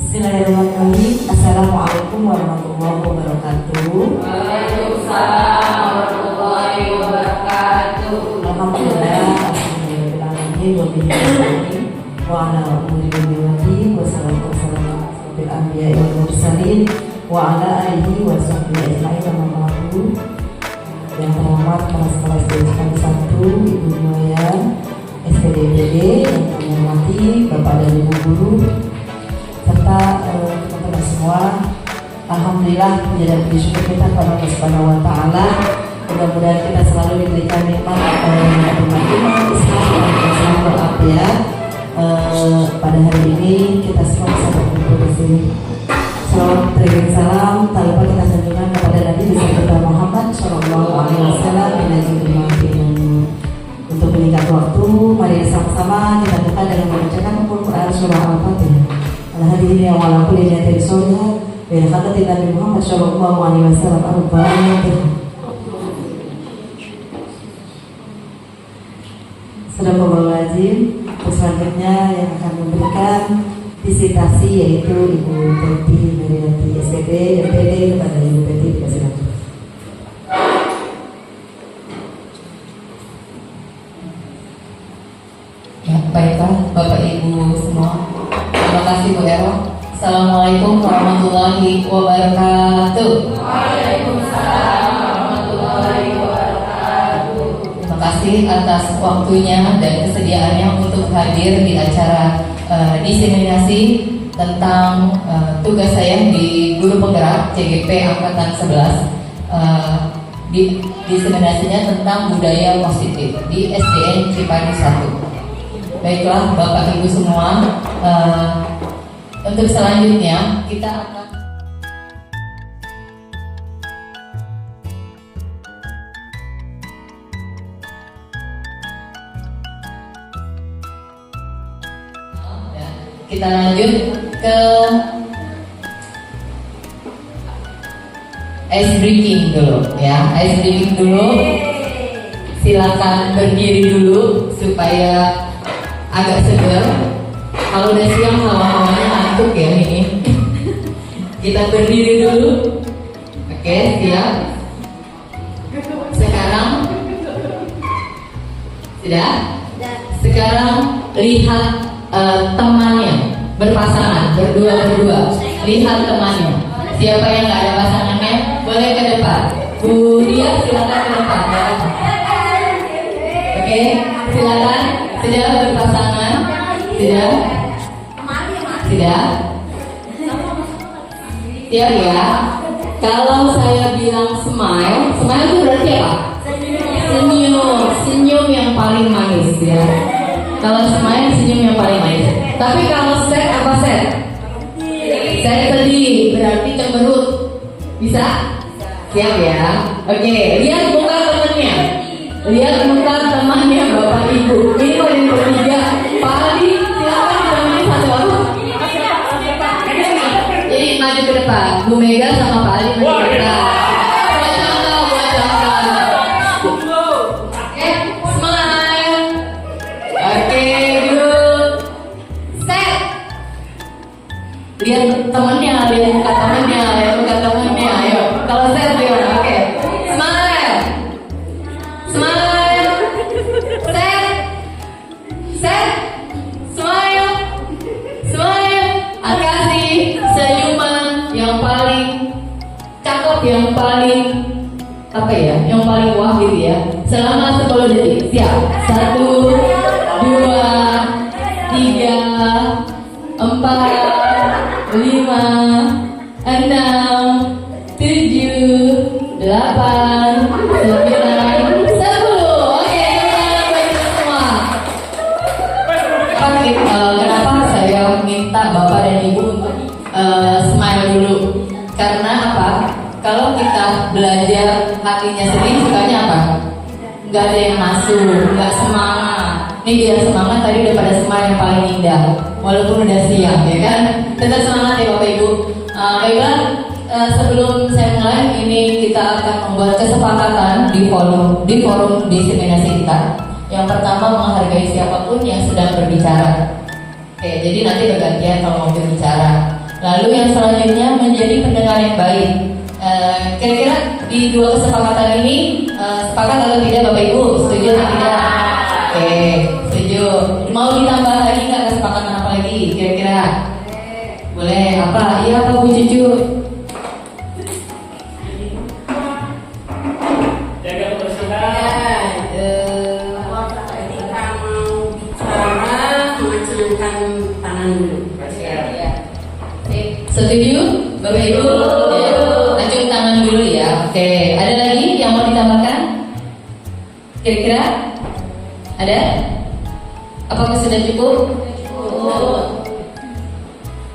Bismillahirrahmanirrahim. Assalamualaikum warahmatullahi wabarakatuh. Waalaikumsalam warahmatullahi wabarakatuh. Alhamdulillah, alhamdulillahirrahmanirrahim. Wa ala alihi wassalatu wassalamu ala anbiya'i wal mursalin wa ala alihi wa sahbihi ajma'in amma ba'du. Yang terhormat Kepala Sekolah SD Negeri 1 Ibu Maya SPDPD, yang kami hormati Bapak dan Ibu guru serta teman-teman semua. Alhamdulillah, menjadi puji syukur kita kepada Allah Subhanahu wa taala. Mudah-mudahan kita selalu diberikan nikmat iman, Islam dan Islam walafiat. Pada hari ini kita semua bisa berkumpul di sini. Salam teriring salam, tak lupa kita sanjungan kepada Nabi besar Muhammad Shallallahu Alaihi Wasallam. Untuk meningkat waktu, mari sama-sama kita buka dengan membacakan Al-Quran surah Al-Fatihah. Al-hadirin yang walaupun ini dari surah dan kata Nabi Muhammad Shallallahu Alaihi Wasallam Al-Fatihah. Sudah lazim. Selanjutnya yang akan memberikan disitasi yaitu Ibu Teti Meriati SPD MPD. Kepada Ibu Teti dipersilakan. Ya, baiklah Bapak Ibu semua. Terima kasih Bu Ero. Assalamualaikum warahmatullahi wabarakatuh. Waalaikumsalam warahmatullahi wabarakatuh. Terima kasih atas waktunya dan kesediaannya untuk hadir di acara diseminasi tentang tugas saya di Guru Penggerak CGP Angkatan 11. Diseminasinya tentang budaya positif di SDN Cipayung 1. Baiklah Bapak Ibu semua, untuk selanjutnya kita akan lanjut ke ice breaking dulu ya. Ice breaking dulu, silakan berdiri dulu supaya agak segar. Kalau udah siang hawa-hawanya ngantuk ya ini. Kita berdiri dulu. Oke, siap. Sekarang sudah. Sekarang lihat temannya berpasangan, berdua. Lihat temannya. Siapa yang nggak ada pasangannya boleh ke depan. Bu Dia silakan ke depan. Oke, silakan. Sudah berpasangan? Sudah? Siap ya. Kalau saya bilang smile itu berarti apa? Senyum yang paling manis ya. Kalau smile, senyum yang paling manis. Tapi kalau sad apa sad? Sad sedih, berarti cemberut. Bisa? Siap ya. Oke, lihat muka temannya. Lihat muka temannya Bapak Ibu. Ini paling bertiga. Pak Adi, silakan ditemani satu orang. Jadi maju ke depan. Bu Mega sama Pak Adi maju ke depan. Buat contoh. Oke, smile. Oke, good. Set. Lihat temannya, lihat muka temannya. Ayo, kalau set gimana? Oke, smile. Smile. Set. Smile. Kasih senyuman yang paling cakep, yang paling apa ya? Yang paling wah gitu ya. Selama 10 detik. Siap. 1, 2, 3, 4, 5, 6, 7, 8, 9, 10. Oke, baik semua. Kenapa saya minta Bapak dan Ibu untuk smile dulu? Karena apa? Kalau kita belajar hatinya sendiri sukanya apa? Gak ada yang masuk, gak semangat. Ini biar semangat tadi udah pada smile yang paling indah. Walaupun udah siang ya kan? Tetap semangat ya Bapak Ibu. Baiklah, sebelum saya mulai ini kita akan membuat kesepakatan di forum diseminasi kita. Yang pertama, menghargai siapapun yang sedang berbicara. Oke, jadi nanti bergantian kalau mau berbicara. Lalu yang selanjutnya menjadi pendengar yang baik. Kira-kira di dua kesepakatan ini sepakat atau tidak Bapak Ibu? Setuju atau tidak? Oke, setuju. Mau ditambah lagi nggak kesepakatan apa lagi? Kira-kira? Boleh. Apa? Iya apa Bu Cucu? Jaga kebersihan. Ketika mau bicara, mengacungkan tangan dulu. Setuju? Bapak Ibu? Ya. Acung tangan dulu ya. Oke, ada lagi yang mau ditambahkan? Kira-kira? Ada? Apakah sudah cukup?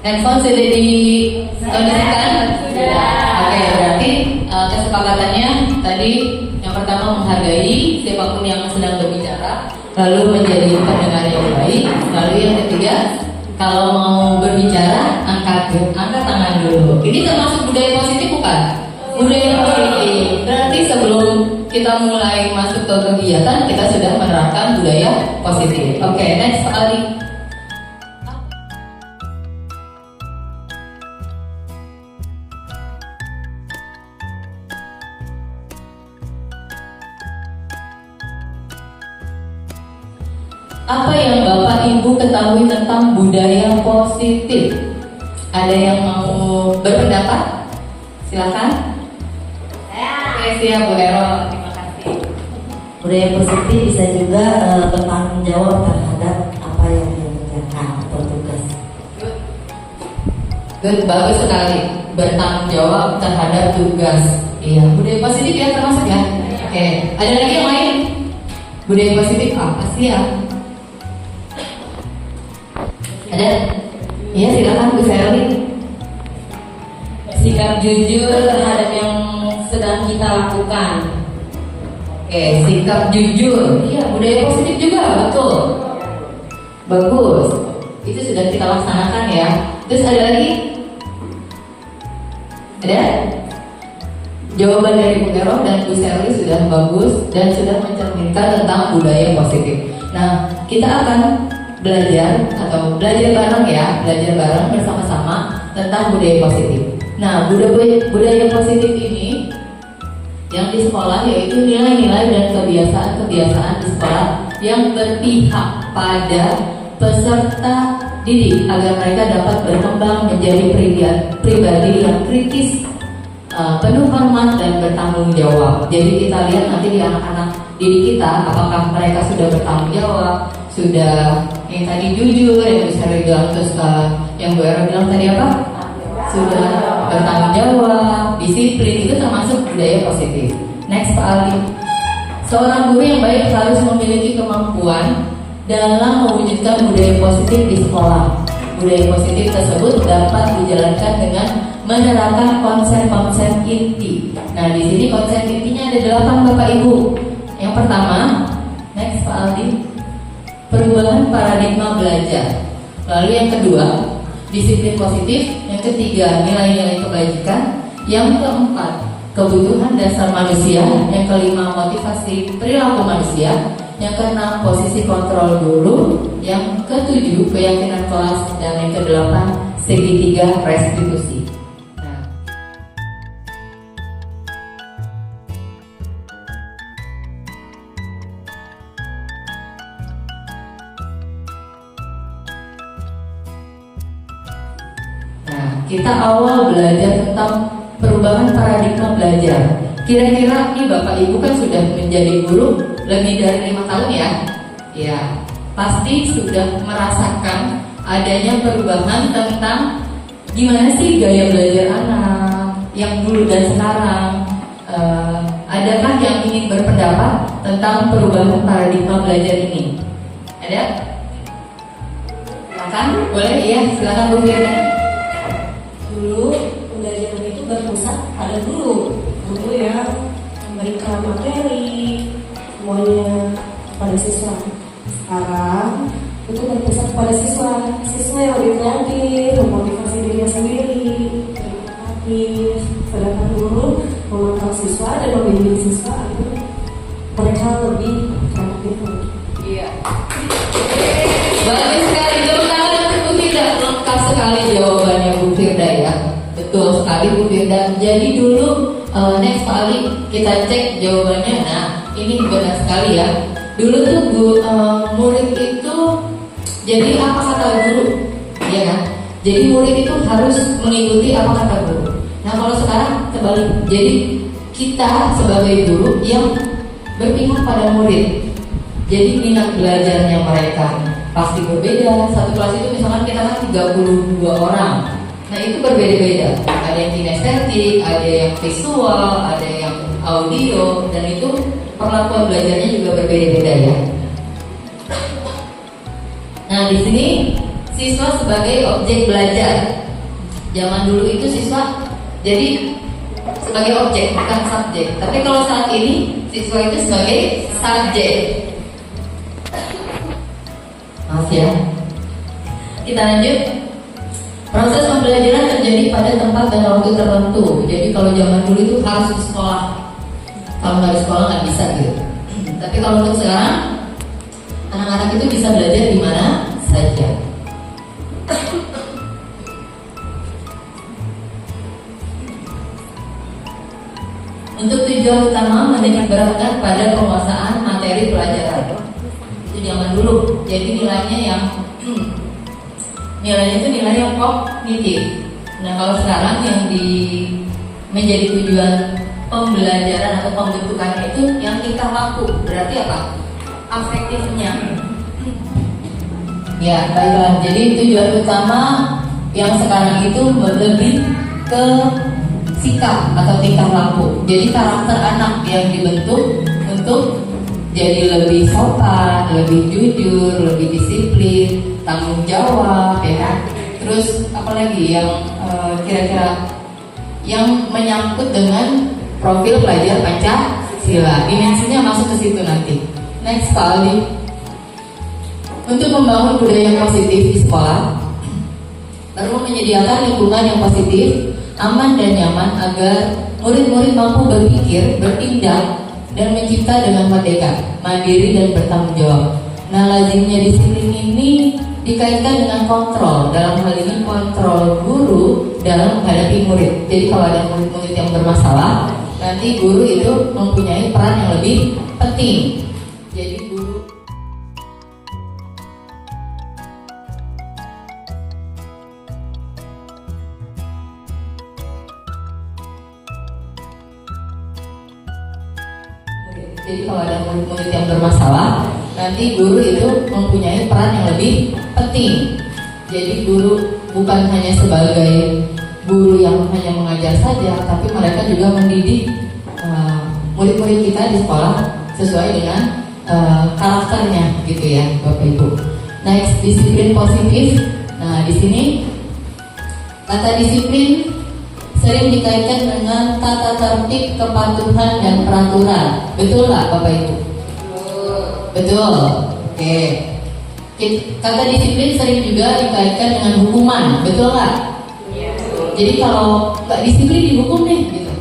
Handphone sudah dikondisikan? Sudah. Oke, berarti kesepakatannya tadi yang pertama menghargai siapapun yang sedang berbicara, lalu menjadi pendengar yang baik, lalu yang ketiga kalau mau berbicara angkat tangan dulu. Ini termasuk budaya positif bukan? Budaya positif. Berarti sebelum kita mulai masuk ke kegiatan kita sudah menerapkan budaya positif. Oke, next Pak Ali. Apa yang Bapak Ibu ketahui tentang budaya positif? Ada yang mau berpendapat? Silakan. Oke, siap Bu Ero. Terima kasih. Budaya positif bisa juga bertanggung jawab terhadap apa yang dia kerjakan atau tugas. Good, bagus sekali. Bertanggung jawab terhadap tugas. Iya, budaya positif ya termasuk ya. Oke, ada lagi yang lain? Budaya positif apa sih ya? Ada? Iya silakan Bu Sherly. Sikap jujur terhadap yang sedang kita lakukan. Oke, sikap jujur. Iya, budaya positif juga, betul. Bagus. Itu sudah kita laksanakan ya. Terus ada lagi? Ada? Jawaban dari Bu Ero dan Bu Sherly sudah bagus dan sudah mencerminkan tentang budaya positif. Nah, kita akan belajar bareng ya, belajar bareng bersama-sama tentang budaya positif. Nah, budaya positif ini yang di sekolah yaitu nilai-nilai dan kebiasaan-kebiasaan di sekolah yang berpihak pada peserta didik agar mereka dapat berkembang menjadi pribadi yang kritis, penuh hormat dan bertanggung jawab. Jadi kita lihat nanti di anak-anak didik kita apakah mereka sudah bertanggung jawab, sudah yang tadi jujur, yang bisa bilang, terus yang Bu Ero bilang tadi apa? Sudah bertanggung jawab, disiplin, itu termasuk budaya positif. Next Pak Ali. Seorang guru yang baik harus memiliki kemampuan dalam mewujudkan budaya positif di sekolah. Budaya positif tersebut dapat dijalankan dengan menerapkan konsep-konsep inti. Nah, di sini konsep intinya ada 8 Bapak Ibu. Yang pertama, next Pak Aldi, perubahan paradigma belajar. Lalu yang kedua, disiplin positif. Yang ketiga, nilai-nilai kebajikan. Yang keempat, kebutuhan dasar manusia. Yang kelima, motivasi perilaku manusia. Yang keenam, posisi kontrol dulu. Yang ketujuh, keyakinan kelas. Dan yang kedelapan, segitiga restitusi. Kita awal belajar tentang perubahan paradigma belajar. Kira-kira nih Bapak Ibu kan sudah menjadi guru lebih dari 5 tahun ya? Ya, pasti sudah merasakan adanya perubahan tentang gimana sih gaya belajar anak yang dulu dan sekarang. Adakah yang ingin berpendapat tentang perubahan paradigma belajar ini? Ada? Silakan, boleh ya, silakan Bu Firda. Dulu pembelajaran itu berpusat pada guru yang memberikan materi semuanya pada siswa. Sekarang itu berpusat pada siswa yang lebih kreatif, memotivasi dirinya sendiri, kreatif. Sedangkan guru memantau siswa dan membimbing siswa agar mereka lebih kreatif. Iya. Bagus sekali, tepuk tangan untuk Bu Firda. Lengkap sekali jawabannya Bu Firda. Betul sekali Bu Firda. Jadi dulu next kali kita cek jawabannya. Nah ini benar sekali ya. Dulu tuh murid itu jadi apa kata guru, ya kan? Jadi murid itu harus mengikuti apa kata guru. Nah kalau sekarang terbalik. Jadi kita sebagai guru yang berpihak pada murid. Jadi minat belajarnya mereka pasti berbeda. Satu kelas itu misalkan kita kan 32 orang. Nah itu berbeda-beda. Ada yang kinestetik, ada yang visual, ada yang audio, dan itu perlakuan belajarnya juga berbeda-beda ya. Nah di sini siswa sebagai objek belajar. Zaman dulu itu siswa jadi sebagai objek bukan subjek. Tapi kalau saat ini siswa itu sebagai subjek. Maaf ya. Kita lanjut. Proses pembelajaran terjadi pada tempat dan waktu tertentu. Jadi kalau zaman dulu itu harus di sekolah. Kalau nggak di sekolah nggak bisa gitu. Tapi kalau untuk sekarang, anak-anak itu bisa belajar di mana saja. Untuk tujuan utama menitik beratkan pada penguasaan materi pelajaran. Itu zaman dulu. Jadi nilainya yang nilainya itu nilai yang kognitif. Nah kalau sekarang yang menjadi tujuan pembelajaran atau pembentukannya itu yang tingkah laku. Berarti apa? Afektifnya. Ya baiklah. Jadi tujuan utama yang sekarang itu lebih ke sikap atau tingkah laku. Jadi karakter anak yang dibentuk untuk jadi lebih sopan, lebih jujur, lebih disiplin, tanggung jawab, ya kan? Terus apalagi yang kira-kira yang menyangkut dengan profil pelajar Pancasila, dimensinya masuk ke situ nanti. Next kali, untuk membangun budaya yang positif di sekolah, perlu menyediakan lingkungan yang positif, aman dan nyaman agar murid-murid mampu berpikir, bertindak, dan mencipta dengan merdeka, mandiri dan bertanggung jawab. Nah lazimnya disiplin ini dikaitkan dengan kontrol. Dalam hal ini kontrol guru dalam menghadapi murid. Jadi kalau ada murid-murid yang bermasalah, nanti guru itu mempunyai peran yang lebih penting. Jadi guru Jadi kalau ada murid-murid yang bermasalah, nanti guru itu mempunyai peran yang lebih penting. Jadi guru bukan hanya sebagai guru yang hanya mengajar saja, tapi mereka juga mendidik murid-murid kita di sekolah sesuai dengan karakternya, gitu ya, Bapak Ibu. Next, disiplin positif. Nah, di sini kata disiplin sering dikaitkan dengan tata tertib, kepatuhan, dan peraturan. Betul nggak Bapak Ibu? Betul. Oke. Kata disiplin sering juga dikaitkan dengan hukuman. Betul nggak? Jadi kalau nggak disiplin dihukum deh, gitu.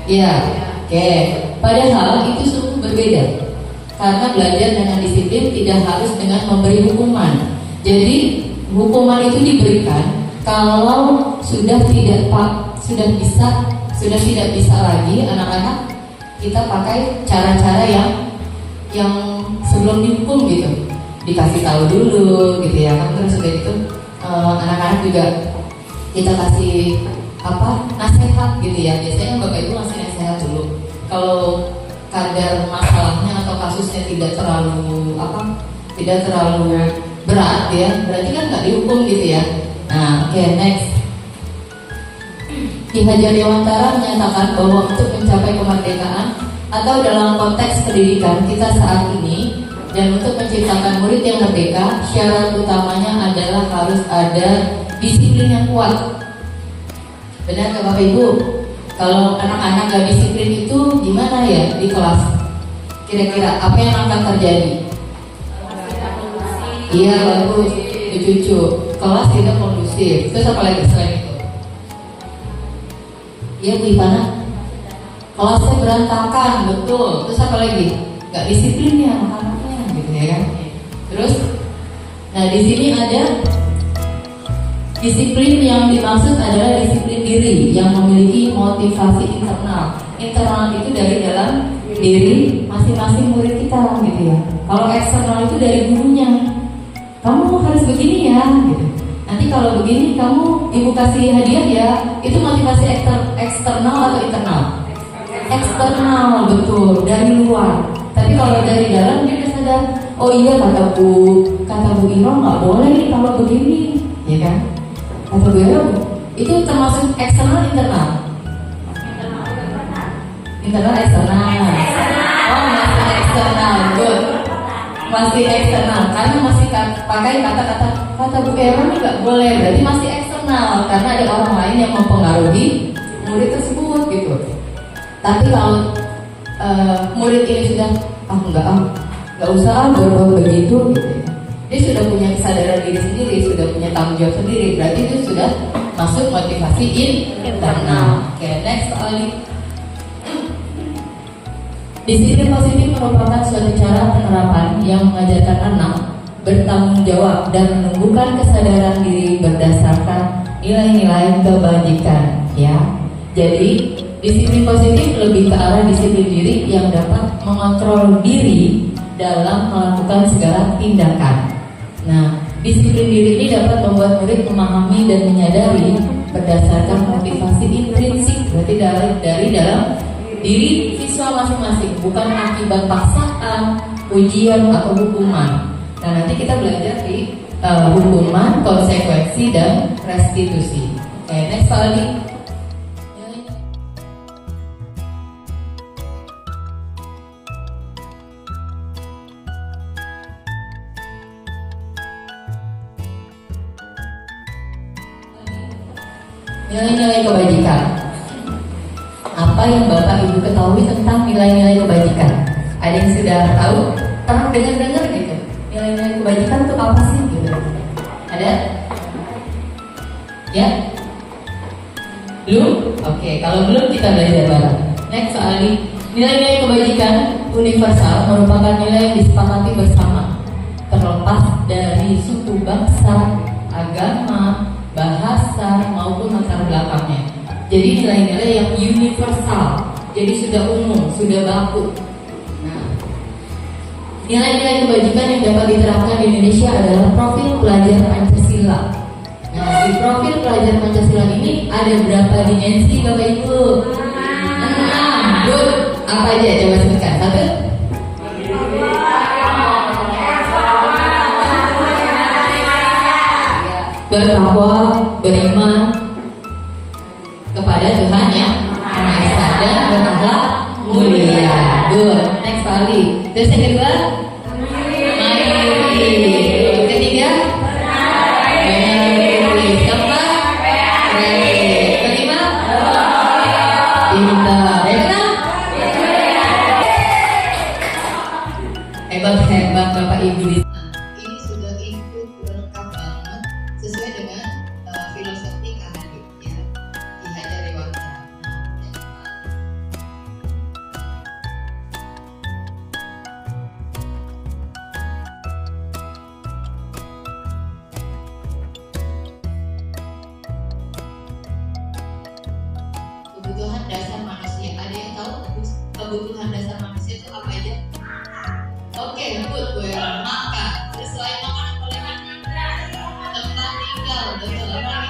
Iya. Oke. Padahal itu sungguh berbeda. Karena belajar dengan disiplin tidak harus dengan memberi hukuman. Jadi hukuman itu diberikan kalau sudah tidak bisa lagi anak-anak kita pakai cara-cara yang sebelum dihukum gitu, dikasih tahu dulu gitu ya kan. Terus udah itu anak-anak juga kita kasih nasihat gitu ya. Biasanya Bapak Ibu ngasih nasihat dulu. Kalau kadar masalahnya atau kasusnya tidak terlalu berat ya, berarti kan nggak dihukum gitu ya. Nah, oke, next. Ki Hajar Dewantara menyatakan bahwa untuk mencapai kemerdekaan atau dalam konteks pendidikan kita saat ini dan untuk menciptakan murid yang merdeka, syarat utamanya adalah harus ada disiplin yang kuat. Benar nggak Bapak Ibu? Kalau anak-anak gak disiplin itu gimana ya di kelas? Kira-kira apa yang akan terjadi? Iya bagus, cucu. Kelas tidak kondusif. Terus apa lagi selain itu? Iya Bu Ivana. Kelasnya berantakan, betul. Terus apa lagi? Gak disiplin ya anak-anaknya, gitu ya kan? Terus, nah di sini ada disiplin yang dimaksud adalah disiplin diri yang memiliki motivasi internal. Internal itu dari dalam diri masing-masing murid kita gitu ya. Kalau eksternal itu dari gurunya. Kamu harus begini ya gitu. Nanti kalau begini kamu ibu kasih hadiah ya. Itu motivasi eksternal atau internal? Eksternal, betul, dari luar. Tapi kalau dari dalam dia udah sadar, oh iya kata Bu Iro nggak boleh nih kalau begini, ya kan? Kata Bu Iro itu termasuk eksternal internal? Internal eksternal. Oh masih eksternal, good. Masih eksternal karena masih pakai kata Bu Iro ini nggak boleh, berarti masih eksternal karena ada orang lain yang mempengaruhi murid tersebut gitu. Tapi kalau murid ini sudah nggak usah baru begitu gitu ya. Dia sudah punya kesadaran diri sendiri, sudah punya tanggung jawab sendiri, berarti itu sudah masuk motivasi internal. Oke, next Ali. Disiplin positif merupakan suatu cara penerapan yang mengajarkan anak bertanggung jawab dan menumbuhkan kesadaran diri berdasarkan nilai-nilai kebajikan ya. Jadi disiplin positif lebih ke arah disiplin diri yang dapat mengontrol diri dalam melakukan segala tindakan. Nah, disiplin diri ini dapat membuat murid memahami dan menyadari berdasarkan motivasi intrinsik, berarti dari dalam diri siswa masing-masing, bukan akibat paksaan, ujian atau hukuman. Nah, nanti kita belajar di hukuman, konsekuensi dan restitusi. Oke, next lagi. Nilai-nilai kebajikan. Apa yang Bapak Ibu ketahui tentang nilai-nilai kebajikan? Ada yang sudah tahu? Pernah dengar gitu? Nilai-nilai kebajikan itu apa sih gitu? Ada? Ya? Belum? Oke, kalau belum kita belajar bareng. Next soal ini. Nilai-nilai kebajikan universal merupakan nilai yang disepakati bersama, terlepas dari suku, bangsa, agama, bahasa maupun latar belakangnya. Jadi nilai-nilai yang universal, jadi sudah umum, sudah baku. Nah, nilai-nilai kebajikan yang dapat diterapkan di Indonesia adalah profil pelajar Pancasila. Nah, di profil pelajar Pancasila ini ada berapa dimensi Bapak Ibu? 6. Good. Apa aja? Coba sebutkan. 1. Bertakwa, beriman kepada Tuhan yang Maha Esa dan berakhlak mulia. Good. Next kali. Terus yang kedua, mandiri. Ketiga, mandiri. Keempat, kreatif. Kelima, pintar. Yang keenam, hebat Bapak Ibu. Ini sudah ikut lengkap banget sesuai dengan filosofi KHD ya, Ki Hajar Dewantara. Kebutuhan dasar manusia. Ada yang tahu kebutuhan dasar manusia itu apa aja? Oke, good, gue makan. Sesuai makan oleh tempat tinggal, betul lagi.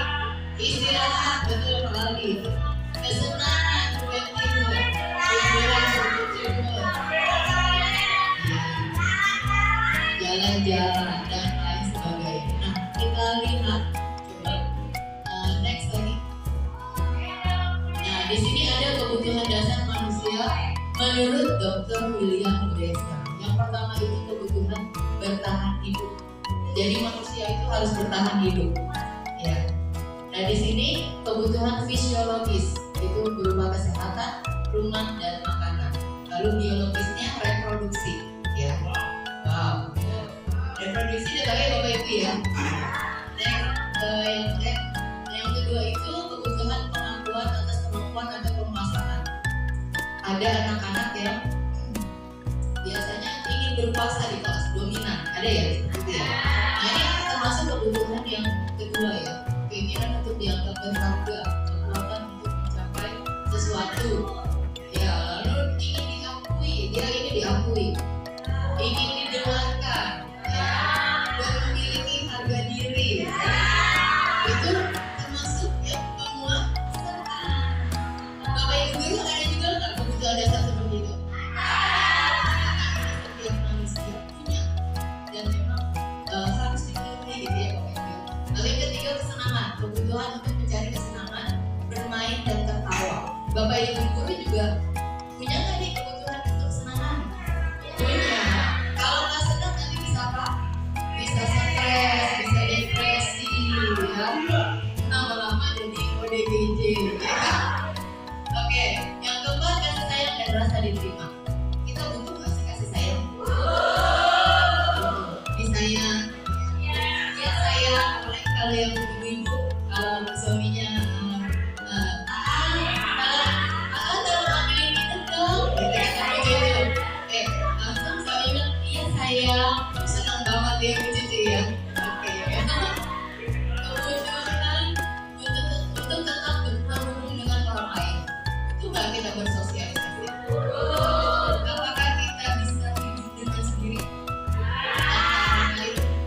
Istirahat, betul lagi. Kesenangan, gue tidur. Hiburan, berjemur. Jalan-jalan dan lain sebagainya. Nah, kita lihat coba next lagi. Nah, di sini ada kebutuhan dasar manusia menurut Dr. William Glasser. Yang pertama itu kebutuhan bertahan hidup. Jadi manusia itu harus bertahan hidup. Ya. Nah di sini kebutuhan fisiologis itu berupa kesehatan, rumah dan makanan. Lalu biologisnya reproduksi. Ya. Wow. Reproduksi sebagai Bapak Ibu ya. Yang kedua itu kebutuhan pengakuan atas kemampuan atau penguasaan. Ada anak-anak yang biasanya ingin berkuasa di kelas, dominan, ada ya seperti ya. Nah ini termasuk kebutuhan yang kedua ya, keinginan untuk dianggap berharga, kekuatan satu. Ya, lalu ingin diakui, dia ingin diakui, ingin didengarkan, ya, dan memiliki harga diri. Itu termasuk yang penguasaan. Bapak Ibu guru ada juga nggak kebutuhan dasar seperti itu? Setiap manusia punya dan memang harus dipenuhi gitu ya Bapak Ibu. Lalu yang ketiga kesenangan, kebutuhan untuk mencari kesenangan, bermain dan tertawa. Bapak Ibu guru juga punya nggak nih kebutuhan untuk kesenangan? Punya. Kalau nggak senang nanti bisa apa? Bisa stres, bisa depresi, ya. Lama-lama jadi ODGJ. Ya. Oke, yang keempat kasih sayang dan rasa diterima. Kita butuh nggak sih kasih sayang? Disayang. Ya sayang, apalagi kalau yang ibu-ibu, kalau suaminya tolong ambilin minum dong. Gitu kan gitu. Langsung suami bilang, iya sayang, senang banget dia cuci ya. Oke. Kebutuhan untuk tetap berhubung dengan orang lain. Itu nggak kita bersosialisasi. Apakah kita bisa hidup dengan sendiri?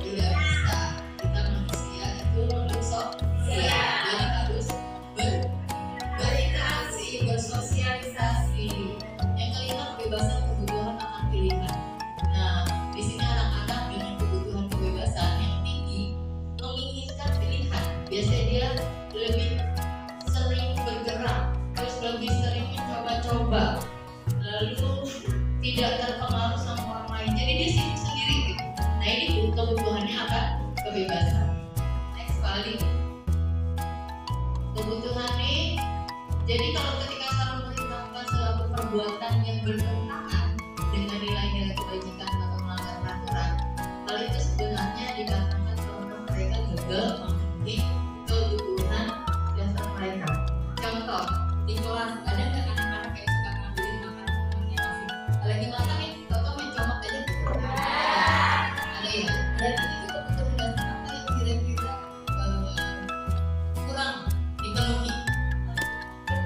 Tidak bisa. Kita manusia itu makhluk sosial. Jadi harus berinteraksi, bersosialisasi. Yang kelima kebebasan kebutuhan akan pilihan. Nah, di sini anak-anak dengan kebutuhan kebebasan yang tinggi menginginkan pilihan. Biasanya dia lebih sering bergerak, terus lebih sering mencoba-coba, lalu tidak terpengaruh sama orang lain. Jadi dia sibuk sendiri gitu. Nah ini kebutuhannya apa? Kebebasan. Next kali. Kebutuhan nih. Jadi kalau ketika seorang melakukan suatu perbuatan yang bertentangan dengan nilai-nilai kebajikan atau melanggar peraturan, hal itu sebenarnya dikatakan bahwa mereka gagal memenuhi kebutuhan dasar mereka. Contoh, di kelas ada nggak anak-anak yang suka ngambilin makanannya masih lagi makan nih, atau main comot aja gitu? Ada ya? Berarti itu kebutuhan dasar apa yang kira-kira kurang dipenuhi?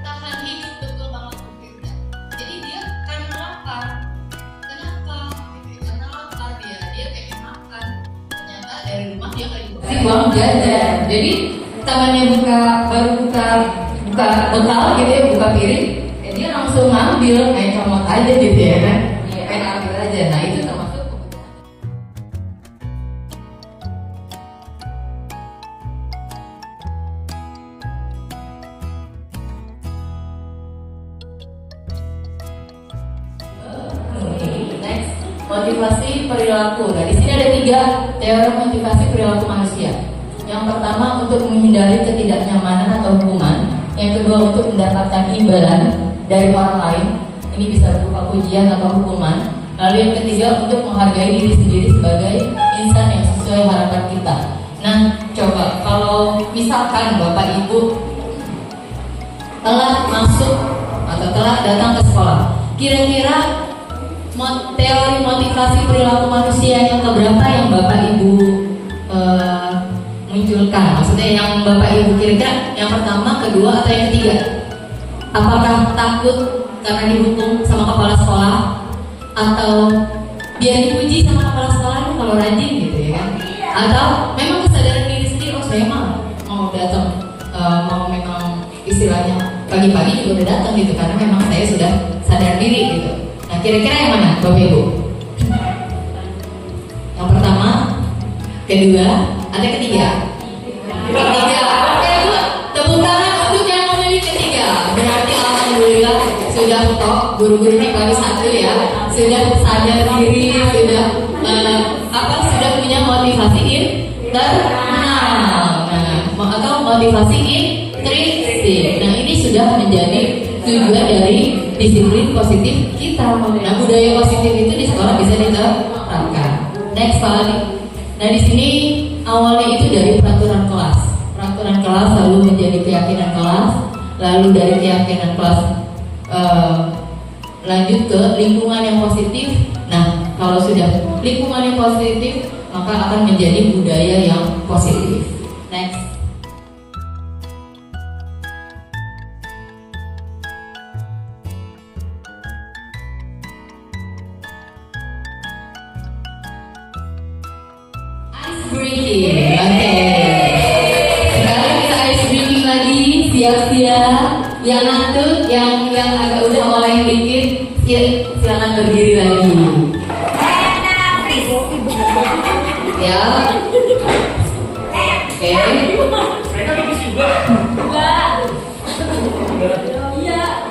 Tahan hidup betul banget berbeda. Jadi dia karena lapar. Kenapa? Karena lapar dia pengen makan. Ternyata dari rumah dia nggak dikasih uang jajan. Jadi temannya baru buka bekal gitu ya, buka piring, dia langsung ngambil, main comot aja gitu ya kan? Main ambil aja. Nah itu termasuk kebutuhan. Next, motivasi perilaku. Nah di sini ada 3 teori motivasi perilaku manusia. Yang pertama untuk menghindari ketidaknyamanan atau hukuman. Yang kedua untuk mendapatkan imbalan dari orang lain. Ini bisa berupa pujian atau hukuman. Lalu yang ketiga untuk menghargai diri sendiri sebagai insan yang sesuai harapan kita. Nah coba kalau misalkan Bapak Ibu telah masuk atau telah datang ke sekolah, kira-kira teori motivasi perilaku manusia yang keberapa yang Bapak Ibu munculkan? Maksudnya yang Bapak Ibu kira-kira yang pertama, kedua, atau yang ketiga? Apakah takut karena dihukum sama kepala sekolah, atau biar dipuji sama kepala sekolah kalau rajin gitu ya kan? Atau memang kesadaran diri sendiri, oh saya mau datang, mau memang istilahnya pagi-pagi juga udah datang gitu karena memang saya sudah sadar diri gitu. Nah kira-kira yang mana Bapak Ibu? Yang pertama, kedua, ada ketiga? Ketiga. Oke Bu, tepuk tangan untuk yang memilih ketiga. Berarti alhamdulillah sudah top guru-guru ini baru 1 ya, sudah sadar diri, sudah sudah punya motivasi internal, atau motivasi intrinsik. Nah ini sudah menjadi tujuan dari disiplin positif kita. Nah budaya positif itu di sekolah bisa diterapkan. Next kali. Nah di sini awalnya itu dari peraturan kelas. Peraturan kelas lalu menjadi keyakinan kelas, lalu dari keyakinan kelas lanjut ke lingkungan yang positif. Nah kalau sudah lingkungan yang positif maka akan menjadi budaya yang positif. Next. Oke. Sekarang kita ice breaking lagi. Siap-siap. Yang ngantuk, yang agak udah mulai dikit, silakan berdiri lagi. Ya. Oke. Mereka bagus juga.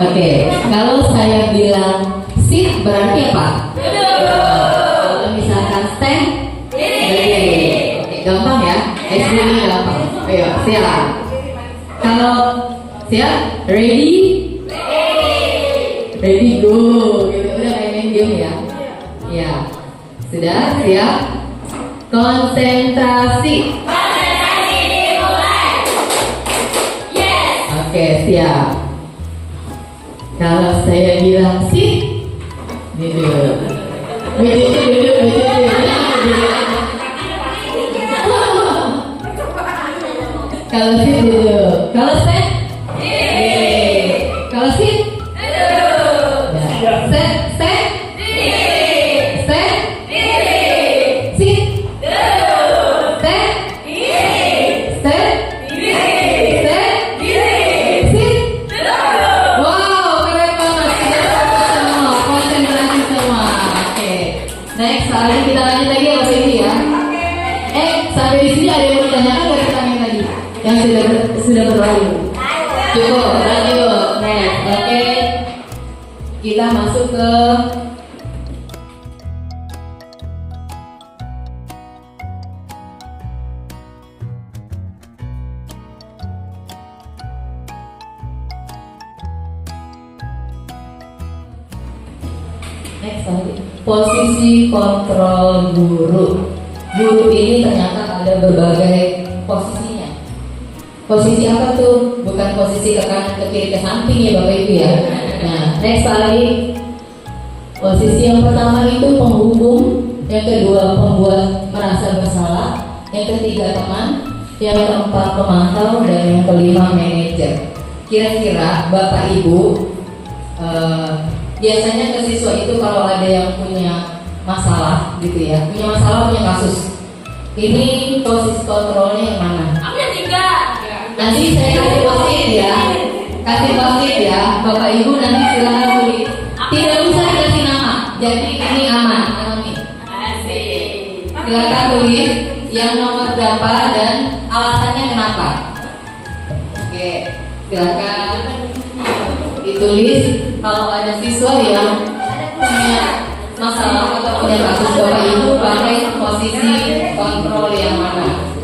Oke. Kalau saya bilang sit berarti apa? Kalau misalkan stand, berdiri. Oke, gampang ya. Ini gampang. Ayo, siap. Kalau siap, ready, go. Gitu. Udah kayak main game ya. Ya, sudah siap. Konsentrasi. Oke, siap. Kalau saya bilang sit, duduk. Duduk. Kalau sit duduk. Kalau stand, kalau sit, stand, stand, stand, sit, stand, stand, stand, sit. Wow, keren banget. Kita semua, konsentrasi semua. Oke. Next, hari kita lanjut lagi ya Mas Indi ya. Sampai di sini ada yang mau ditanyakan dari pertanyaan tadi yang sudah berlalu. Cukup, lanjut. Next, oke. Kita masuk ke next lagi. Posisi kontrol guru. Guru ini ternyata ada berbagai posisinya. Posisi apa tuh? Bukan posisi ke kanan, ke kiri, ke samping ya Bapak Ibu ya. Nah, next lagi. Posisi yang pertama itu penghubung, yang kedua pembuat merasa bersalah, yang ketiga teman, yang keempat pemantau, dan yang kelima manajer. Kira-kira Bapak Ibu biasanya ke siswa itu kalau ada yang punya masalah gitu ya, punya masalah, punya kasus, ini posisi kontrolnya yang mana? Aku yang tiga. Nanti saya kasih post-it ya, Bapak Ibu nanti silakan tulis. Tidak usah dikasih nama, jadi ini aman, anonim. Asik. Silakan tulis yang nomor berapa dan alasannya kenapa. Oke, silakan ditulis. Kalau ada siswa yang punya masalah atau punya kasus, Bapak Ibu pakai posisi kontrol yang mana?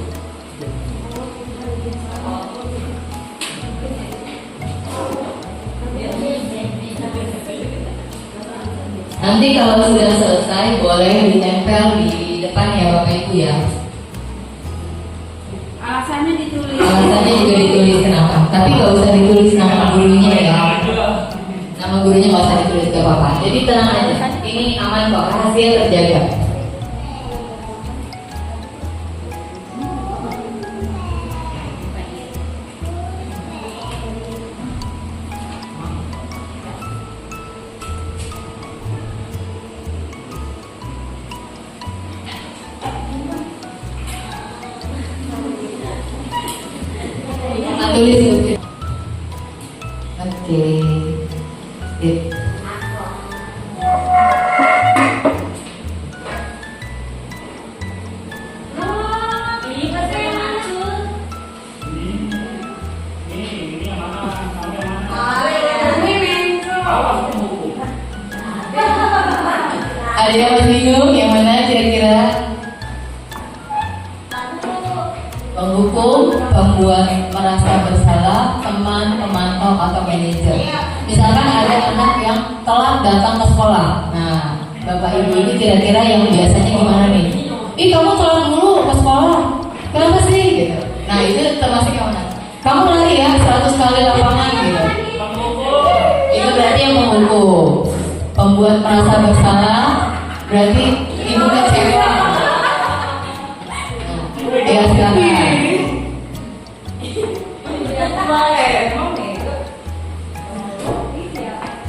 Nanti kalau sudah selesai boleh ditempel di depan ya Bapak Ibu ya. Alasannya ditulis. Alasannya juga ditulis kenapa. Tapi nggak usah ditulis nama gurunya ya. Nama gurunya nggak usah ditulis ke apa-apa. Jadi tenang aja. Ini aman kok, rahasia terjaga. Tulis. Oke. Sip. Ini yang mana? Kamu yang mana? Awas buku. Ada yang masih bingung yang mana kira-kira? Penghukum, pembuat merasa bersalah, teman, pemantau, atau manajer. Misalkan ada anak yang telat datang ke sekolah. Nah, Bapak Ibu ini kira-kira yang biasanya gimana nih? Ih, kamu telat dulu ke sekolah. Kenapa sih? Gitu. Nah, itu termasuk yang mana? Kamu lari ya 100 kali lapangan gitu. Itu berarti yang menghukum. Pembuat merasa bersalah berarti ibu kecewa. Ya silakan.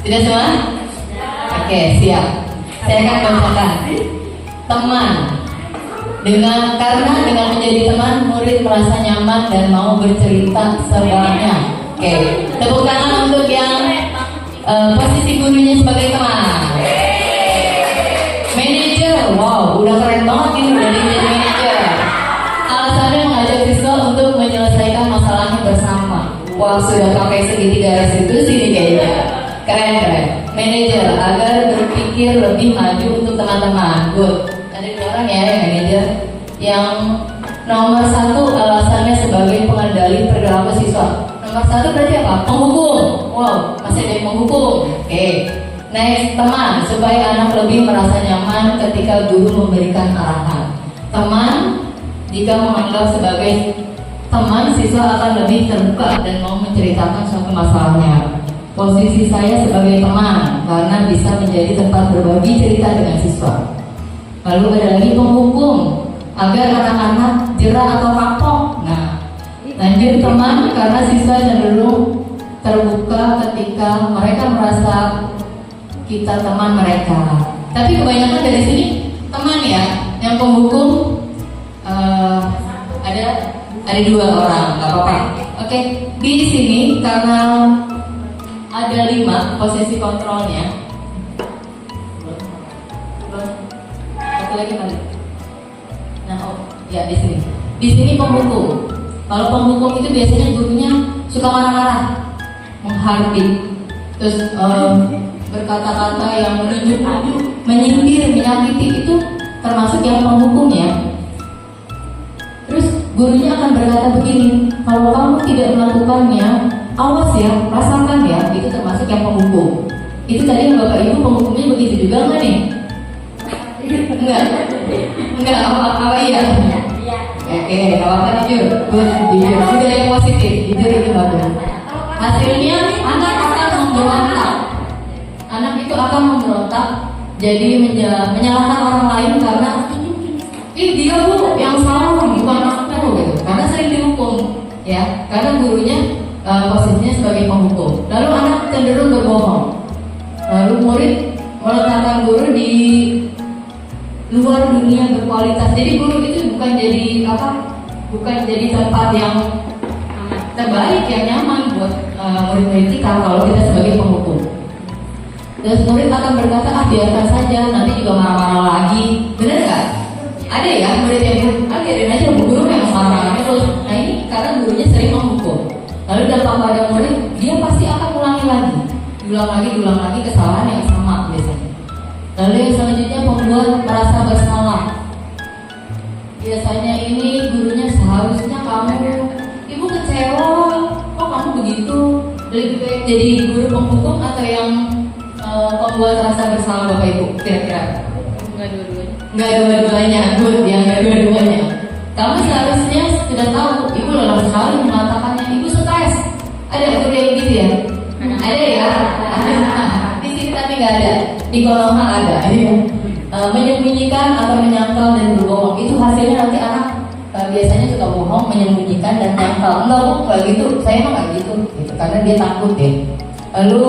Tidak semua? Oke, siap. Saya akan bacakan. Teman. Karena dengan menjadi teman, murid merasa nyaman dan mau bercerita semuanya. Oke, tepuk tangan untuk yang posisi gurunya sebagai teman. Manajer, wow, udah keren banget ini udah jadi manajer. Alasannya mengajak siswa untuk menyelesaikan masalahnya bersama. Wah, sudah pakai segitiga restitusi nih kayaknya. Keren. Manajer agar berpikir lebih maju untuk teman-teman. Good. Ada 2 orang ya yang manajer. Yang nomor 1 alasannya sebagai pengendali perilaku siswa. Nomor 1 berarti apa? Penghukum. Wow, masih ada yang menghukum. Oke. Next, teman, supaya anak lebih merasa nyaman ketika guru memberikan arahan. Teman, jika menganggap sebagai teman, siswa akan lebih terbuka dan mau menceritakan suatu masalahnya. Posisi saya sebagai teman, karena bisa menjadi tempat berbagi cerita dengan siswa. Lalu ada lagi penghukum, agar anak-anak jerah atau kapok. Nah, lanjut teman, karena siswa cenderung terbuka ketika mereka merasa kita teman mereka. Tapi kebanyakan dari sini teman ya. Yang penghukum ada 2 orang, nggak apa-apa. Oke, di sini karena ada 5 posisi kontrolnya. Satu lagi kali. Nah, ya di sini. Di sini penghukum. Kalau penghukum itu biasanya gurunya suka marah-marah, menghardik, terus berkata-kata yang menunjuk-nunjuk, menyindir, menyakiti, itu termasuk yang penghukum ya. Terus gurunya akan berkata begini, kalau kamu tidak melakukannya, awas ya, rasakan ya. Itu termasuk yang penghukum. Itu tadi Bapak Ibu penghukumnya begitu juga nggak nih? Enggak, apa iya? Oke, apa jujur? Jujur, sudah yang positif, jujur itu bagus. Hasilnya anak akan memberontak. Anak itu akan memberontak, jadi menyalahkan orang lain karena dia bu yang salah, bukan aku gitu. Karena sering dihukum, ya. Karena gurunya posisinya sebagai penghukum. Lalu anak cenderung berbohong. Lalu murid meletakkan guru di luar dunia berkualitas. Jadi guru itu bukan jadi apa? Bukan jadi tempat yang terbaik, yang nyaman buat murid-murid kita kalau kita sebagai penghukum. Dan murid akan berkata, biarkan saja, nanti juga marah-marah lagi. Benar nggak? Ada ya murid yang biarin aja, guru memang marah-marah terus. Nah ini karena gurunya sering menghukum. Lalu dampak pada murid, dia pasti akan ulangi lagi, diulang lagi kesalahan yang sama biasanya. Lalu yang selanjutnya pembuat merasa bersalah. Biasanya ini gurunya seharusnya ibu kecewa, kok kamu begitu? Lebih baik jadi guru penghukum atau yang pembuat rasa bersalah Bapak Ibu kira-kira? Enggak dua-duanya, good ya, enggak dua-duanya. Kamu seharusnya sudah tahu, ibu lelah sekali mengatakannya, ibu stres. Ada guru yang gitu ya? Ada ya? Di sini tapi nggak ada. Di kolom ada. Menyembunyikan atau menyangkal dan berbohong, itu hasilnya nanti anak biasanya suka bohong, menyembunyikan dan menyangkal. Enggak bu, kayak gitu. Saya mah nggak gitu, karena dia takut ya. Lalu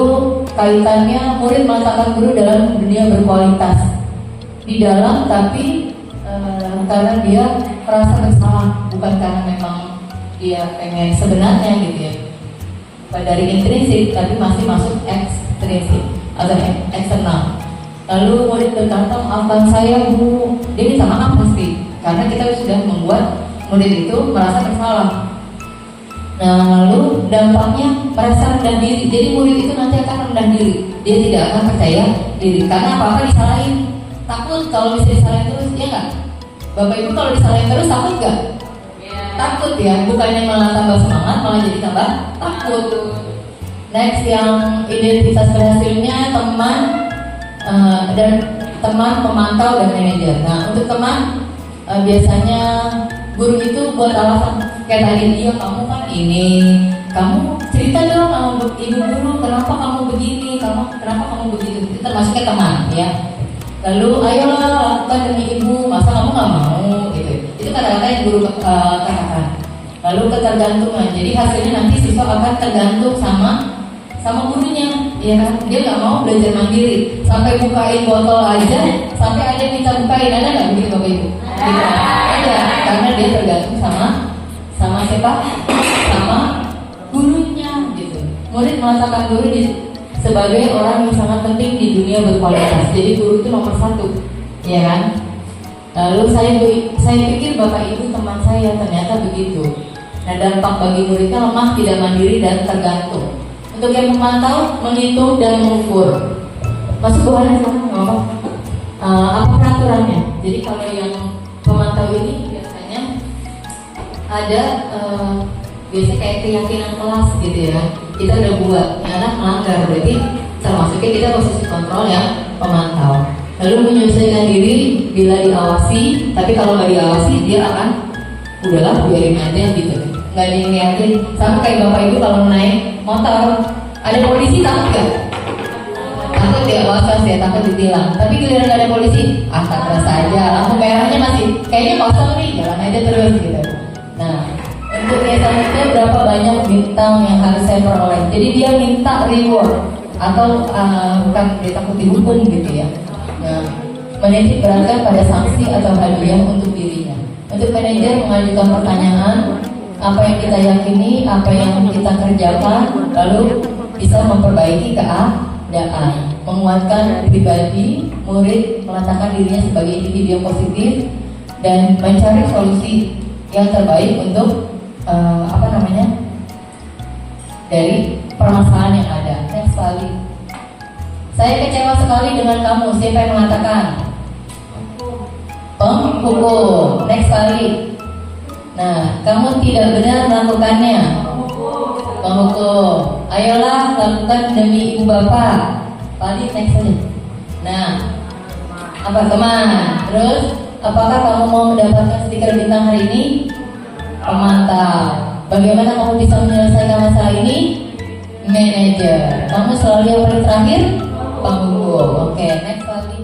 kaitannya murid meletakkan guru dalam dunia berkualitas di dalam, tapi karena dia merasa bersalah, bukan karena memang dia pengen sebenarnya gitu ya. Bukan dari intrinsik, tapi masih masuk ekstrinsik atau eksternal. Lalu murid berkata, maafkan saya bu, dia minta maaf pasti, karena kita sudah membuat murid itu merasa bersalah. Nah, lalu dampaknya merasa rendah diri. Jadi murid itu nanti akan rendah diri. Dia tidak akan percaya diri karena apa-apa disalahin. Takut kalau bisa disalahin terus, ya nggak? Bapak Ibu kalau disalahin terus takut nggak? Takut ya, bukannya malah tambah semangat, malah jadi tambah takut. Next, yang identitas berhasilnya teman dan teman pemantau dan manajer. Nah, untuk teman biasanya guru itu buat alasan kayak tadi, dia kamu kan ini, kamu cerita dong sama ibu guru kenapa kamu begini, kenapa kamu begitu. Itu termasuknya teman ya. Lalu ayolah lakukan demi ibu, masa kamu nggak mau gitu. Itu kata-kata yang guru katakan. Lalu ketergantungan, jadi hasilnya nanti siswa akan tergantung sama sama gurunya, ya kan? Dia nggak mau belajar mandiri, sampai bukain botol aja, sampai ada yang minta bukain, ada nggak begitu Bapak Ibu? Tidak ada, karena dia tergantung sama siapa? Sama gurunya, gitu. Murid merasakan guru sebagai orang yang sangat penting di dunia berkualitas. Jadi guru itu nomor satu, ya kan? Lalu saya pikir Bapak Ibu teman saya ternyata begitu. Nah, dampak bagi muridnya lemah, tidak mandiri dan tergantung. Untuk yang memantau, menghitung dan mengukur. Masuk bukan apa? Apa peraturannya? Jadi kalau yang pemantau ini biasanya ada biasanya kayak keyakinan kelas gitu ya. Kita udah buat, anak melanggar, berarti termasuknya kita posisi kontrol yang pemantau. Lalu menyesuaikan diri bila diawasi, tapi kalau nggak diawasi dia akan udahlah biarin aja gitu, nggak dilihatin. Sama kayak Bapak Ibu kalau naik motor, ada polisi takut nggak? Takut ya, was-was ya, takut ditilang. Tapi giliran nggak ada polisi, terus aja, lampu merahnya masih kayaknya kosong nih, jalan aja terus gitu. Nah, untuk itu berapa banyak bintang yang harus saya peroleh? Jadi dia minta reward atau bukan takut dihukum gitu ya. Nah, menitik beratkan pada sanksi atau hadiah untuk dirinya. Untuk manajer mengajukan pertanyaan, apa yang kita yakini, apa yang kita kerjakan, lalu bisa memperbaiki keadaan, menguatkan pribadi, murid meletakkan dirinya sebagai individu yang positif dan mencari solusi yang terbaik untuk dari permasalahan yang ada. Next kali, saya kecewa sekali dengan kamu. Siapa yang mengatakan? Penghukum. Next kali. Nah, kamu tidak benar melakukannya. Penghukum. Ayolah lakukan demi ibu bapak. Tadi next aja. Nah, apa teman? Terus, apakah kamu mau mendapatkan stiker bintang hari ini? Pemantau. Bagaimana kamu bisa menyelesaikan masalah ini? Manajer. Kamu selalu yang paling terakhir? Penghukum. Oke, next lagi.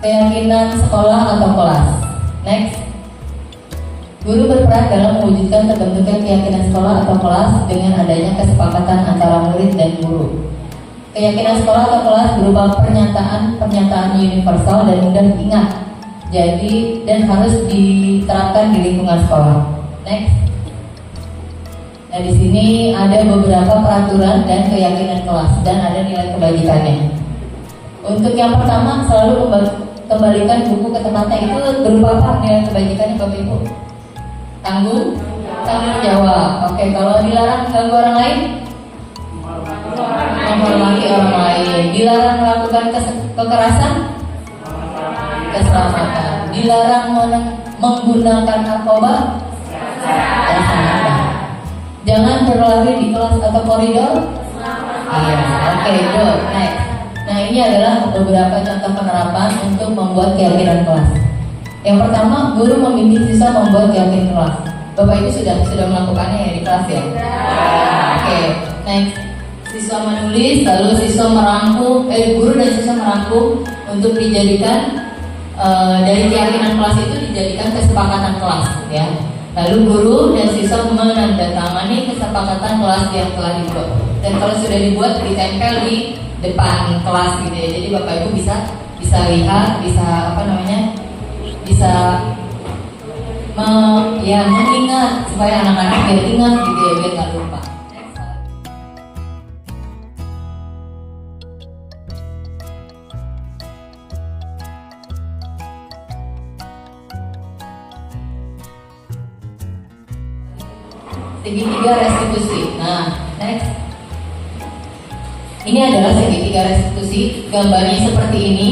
Keyakinan sekolah atau kelas. Next. Guru berperan dalam mewujudkan terbentuknya keyakinan sekolah atau kelas dengan adanya kesepakatan antara murid dan guru. Keyakinan sekolah atau kelas berupa pernyataan universal dan mudah diingat. Jadi dan harus diterapkan di lingkungan sekolah. Next. Nah, di sini ada beberapa peraturan dan keyakinan kelas dan ada nilai kebajikannya. Untuk yang pertama, selalu kembalikan buku ke tempatnya. Itu berupa apa nilai kebajikannya Bapak Ibu? Tanggung jawab. Oke, kalau dilarang ganggu orang lain, menghormati orang lain. Dilarang melakukan kekerasan, keselamatan. Dilarang menggunakan narkoba, keselamatan. Jangan berlari di kelas atau koridor. Iya, oke, good. Next. Nah, ini adalah beberapa contoh penerapan untuk membuat keyakinan kelas. Yang pertama, guru membimbing siswa membuat keyakinan kelas. Bapak Ibu sudah melakukannya ya di kelas ya? Oke, next. Siswa menulis, lalu siswa merangkum, guru dan siswa merangkum untuk dijadikan dari keyakinan kelas itu dijadikan kesepakatan kelas ya. Lalu guru dan siswa menandatangani kesepakatan kelas yang telah dibuat. Dan kalau sudah dibuat ditempel di depan kelas gitu ya. Jadi Bapak Ibu bisa lihat, bisa mengingat supaya anak-anak biar ingat gitu ya, biar nggak lupa. Segitiga restitusi. Nah, next. Ini adalah segitiga restitusi. Gambarnya seperti ini.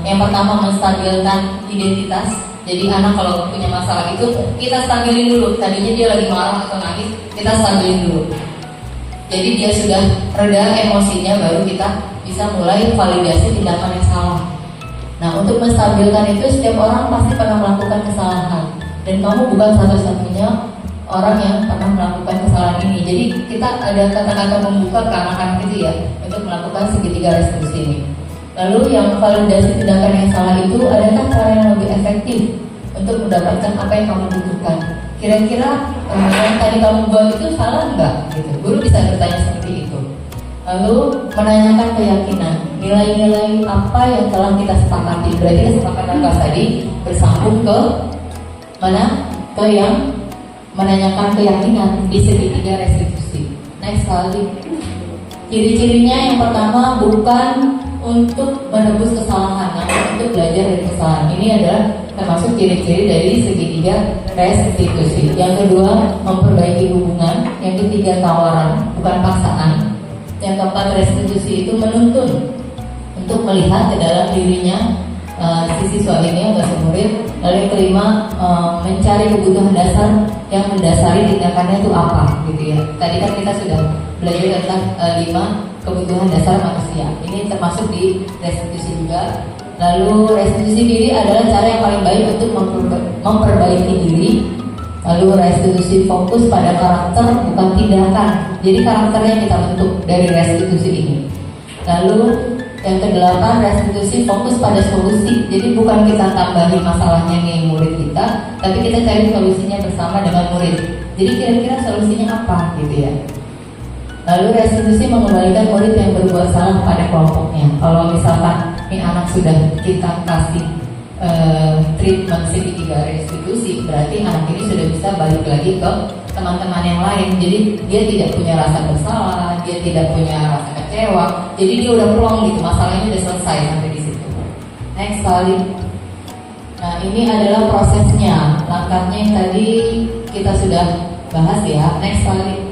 Yang pertama menstabilkan identitas. Jadi anak kalau punya masalah itu kita stabilin dulu. Tadinya dia lagi marah atau nangis, kita stabilin dulu. Jadi dia sudah reda emosinya, baru kita bisa mulai validasi tindakan yang salah. Nah, untuk menstabilkan itu setiap orang pasti pernah melakukan kesalahan. Dan kamu bukan satu-satunya orang yang pernah melakukan kesalahan ini. Jadi kita ada kata-kata membuka ke anak-anak itu ya, untuk untuk melakukan segitiga restitusi ini. Lalu yang validasi tindakan yang salah itu, adakah cara yang lebih efektif untuk mendapatkan apa yang kamu butuhkan? Kira-kira yang tadi kamu buat itu salah nggak? Gitu. Guru bisa bertanya seperti itu. Lalu menanyakan keyakinan, nilai-nilai apa yang telah kita sepakati. Berarti kesepakatan kelas tadi bersambung ke mana? Ke yang menanyakan keyakinan di segitiga restitusi. Next kali. Ciri-cirinya yang pertama bukan untuk menebus kesalahan, namun untuk belajar dari kesalahan. Ini adalah termasuk ciri-ciri dari segitiga restitusi. Yang kedua, memperbaiki hubungan. Yang ketiga, tawaran, bukan paksaan. Yang keempat, restitusi itu menuntun untuk melihat ke dalam dirinya si siswa ini atau si murid. Lalu yang kelima, mencari kebutuhan dasar yang mendasari tindakannya itu apa, gitu ya. Tadi kan kita sudah belajar tentang 5 kebutuhan dasar manusia. Ini termasuk di restitusi juga. Lalu restitusi diri adalah cara yang paling baik untuk memperbaiki diri. Lalu restitusi fokus pada karakter bukan tindakan. Jadi karakternya kita bentuk dari restitusi ini. Lalu yang kedelapan, restitusi fokus pada solusi. Jadi bukan kita tambahin masalahnya nih murid kita, tapi kita cari solusinya bersama dengan murid. Jadi kira-kira solusinya apa gitu ya. Lalu restitusi mengembalikan murid yang berbuat salah pada kelompoknya. Kalau misalkan ini anak sudah kita kasih treatment segitiga restitusi, berarti anak ini sudah bisa balik lagi ke teman-teman yang lain. Jadi dia tidak punya rasa bersalah, dia tidak punya rasa kecewa. Jadi dia udah plong gitu, masalahnya udah selesai sampai di situ. Next kali. Nah ini adalah prosesnya, langkahnya yang tadi kita sudah bahas ya. Next kali.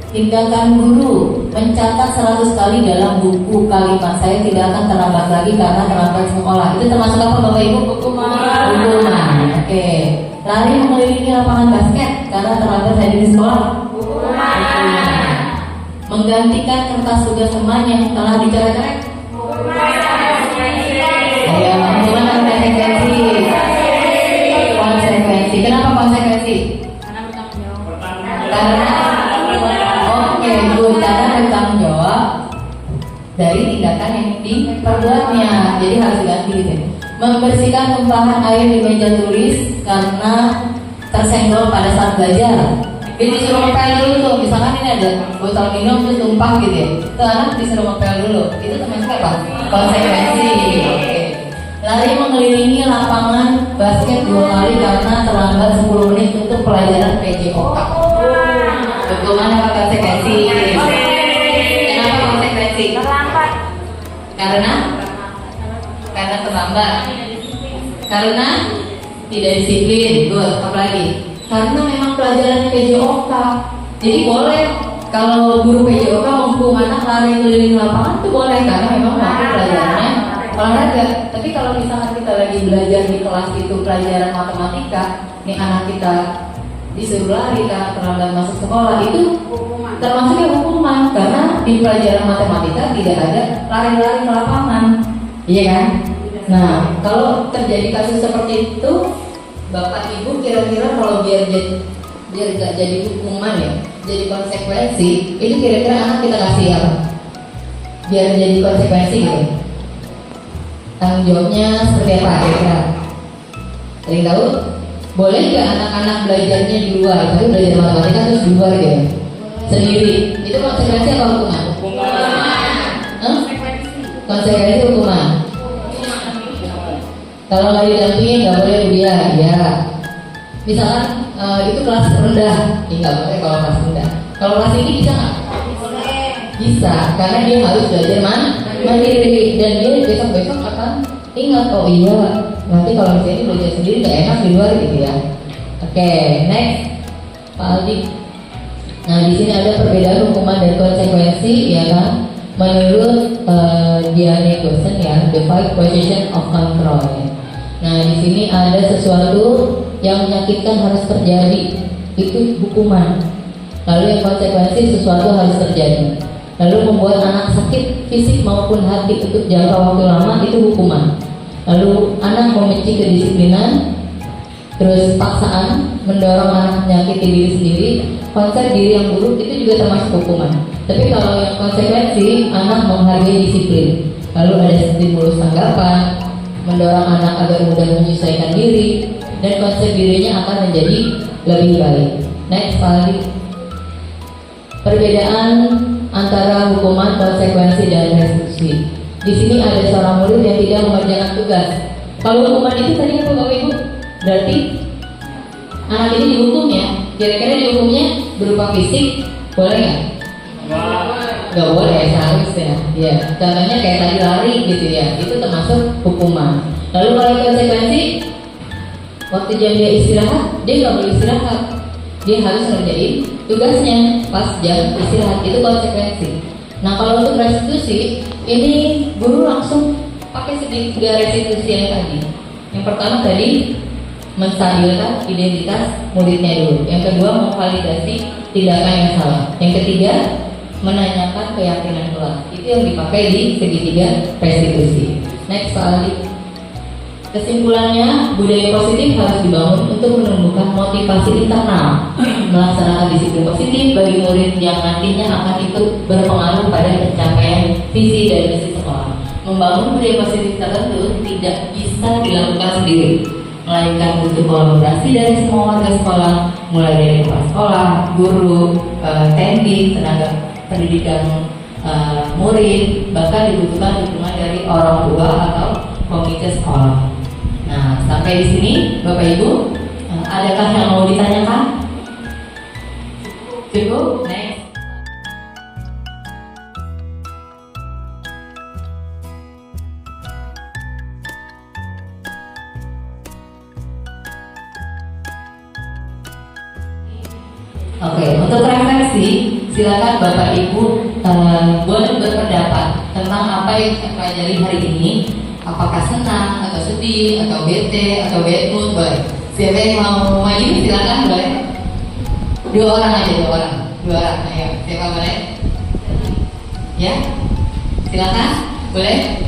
Tindakan guru mencatat 100 kali dalam buku kalimat saya tidak akan terlambat lagi karena terlambat sekolah. Itu termasuk apa Bapak Ibu? Hukuman. Oke. Lari mengelilingi lapangan basket karena terlambat saya di sekolah. Hukuman. Menggantikan kertas tugas teman yang telah dicoret-coret. Ya, hukuman dan konsekuensi. Konsekuensi. Kenapa konsekuensi? Karena karena bertanggung jawab dari tindakan yang diperbuatnya. Jadi harus diganti gitu. Membersihkan tumpahan air di meja tulis karena tersenggol pada saat belajar. Jadi disuruh ngepel dulu tuh. Misalkan ini ada botol minum terus tumpah gitu ya. Tuh anak disuruh ngepel dulu. Itu termasuk apa? Konsekuensi. Oke. Lari mengelilingi lapangan basket 2 kali karena terlambat 10 menit untuk pelajaran PJOK. Hukuman apa konsekuensi? Kenapa konsekuensi? Terlambat. Karena terlambat. Karena tidak disiplin. Good. Apa lagi? Karena memang pelajaran PJOK. Jadi boleh kalau guru PJOK menghukum anak lari keliling lapangan itu boleh karena memang waktu pelajarannya olahraga. Tapi kalau misalnya kita lagi belajar di kelas itu pelajaran matematika, nih anak kita disuruh lari karena terlambat masuk sekolah, itu termasuknya hukuman karena di pelajaran matematika tidak ada lari-lari ke lapangan, iya kan? Nah, kalau terjadi kasus seperti itu, Bapak Ibu kira-kira kalau biar gak jadi hukuman ya, jadi konsekuensi, itu kira-kira anak kita kasih apa? Biar jadi konsekuensi gitu. Tanggung jawabnya seperti apa kira-kira? Ada yang tahu? Boleh nggak anak-anak belajarnya di luar? Tapi belajar matematika terus di luar gitu sendiri. Itu konsekuensi apa hukuman? Konsekuensi hukuman. Kalau nggak didampingi nggak boleh dia, ya. Misalkan itu kelas rendah, ya nggak boleh kalau kelas rendah. Kalau kelas tinggi bisa nggak? Bisa, karena dia harus belajar mandiri dan dia besok-besok akan ingat, oh iya, nanti kalau misalnya belajar sendiri nggak enak di luar gitu ya. Oke, next, Pak Aldi. Nah di sini ada perbedaan hukuman dan konsekuensi, ya kan? Menurut Diane Gosen ya, the 5 position of control. Ya. Nah di sini ada sesuatu yang menyakitkan harus terjadi, itu hukuman. Lalu yang konsekuensi sesuatu harus terjadi. Lalu membuat anak sakit fisik maupun hati untuk jangka waktu lama, itu hukuman. Lalu anak membenci kedisiplinan, terus paksaan, mendorong anak menyakiti diri sendiri, konsep diri yang buruk itu juga termasuk hukuman. Tapi kalau yang konsekuensi, anak menghargai disiplin, lalu ada stimulus tanggapan, mendorong anak agar mudah menyesuaikan diri, dan konsep dirinya akan menjadi lebih baik. Next, Pak Aldi. Perbedaan antara hukuman, konsekuensi, dan restitusi. Di sini ada seorang murid yang tidak mengerjakan tugas. Kalau hukuman itu tadi apa Bapak Ibu? Berarti anak ini dihukum ya. Kira-kira dihukumnya berupa fisik, boleh nggak? Nggak boleh, seharusnya. Ya, contohnya kayak tadi lari gitu ya, itu termasuk hukuman. Lalu kalau konsekuensi, waktu jam dia istirahat, dia nggak boleh istirahat. Dia harus ngerjain tugasnya pas jam istirahat, itu konsekuensi. Nah kalau untuk restitusi, ini guru langsung pakai tiga restitusi yang tadi. Yang pertama tadi menstabilkan identitas muridnya dulu. Yang kedua memvalidasi tindakan yang salah. Yang ketiga menanyakan keyakinan kelas. Itu yang dipakai di segitiga restitusi. Next Pak Aldi. Kesimpulannya, budaya positif harus dibangun untuk menumbuhkan motivasi internal, melaksanakan disiplin positif bagi murid yang nantinya akan ikut berpengaruh pada pencapaian visi dan misi sekolah. Membangun budaya positif tertentu tidak bisa dilakukan sendiri, melainkan butuh kolaborasi dari semua warga sekolah, mulai dari kepala sekolah, guru, TNI, tenaga pendidikan murid, bahkan dibutuhkan dukungan dari orang tua atau komite sekolah. Nah, sampai di sini Bapak Ibu, adakah yang mau ditanyakan? Cukup? Next. Oke, untuk refleksi, silakan Bapak Ibu boleh berpendapat tentang apa yang kita pelajari hari ini. Apakah senang, atau sedih, atau bete, atau bad mood, boleh. Siapa yang mau maju, silakan boleh. Dua orang aja, dua orang. Ayo, siapa boleh? Ya, silakan, boleh.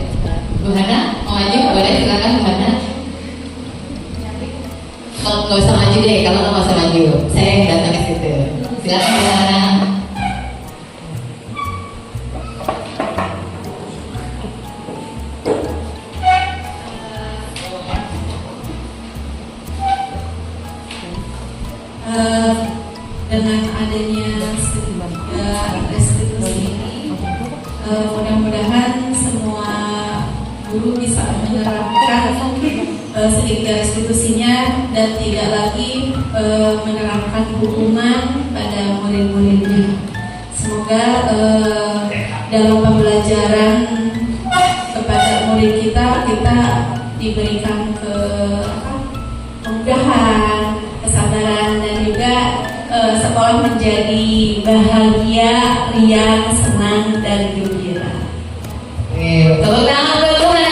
Bu Hana mau maju, boleh. Silakan Bu Hana. Kalau nggak usah maju deh, kalau nggak usah maju, saya yang datang ke situ. Silakan Bu Hana. Dengan adanya restitusi ini, mudah-mudahan semua guru bisa menerapkan sedikit restitusinya dan tidak lagi menerapkan hukuman pada murid-muridnya. Semoga dalam pembelajaran kepada murid kita diberikan kemudahan, kesabaran, dan juga sekolah menjadi bahagia, riang, senang, dan gembira. Tepuk tangan buat Tuhan.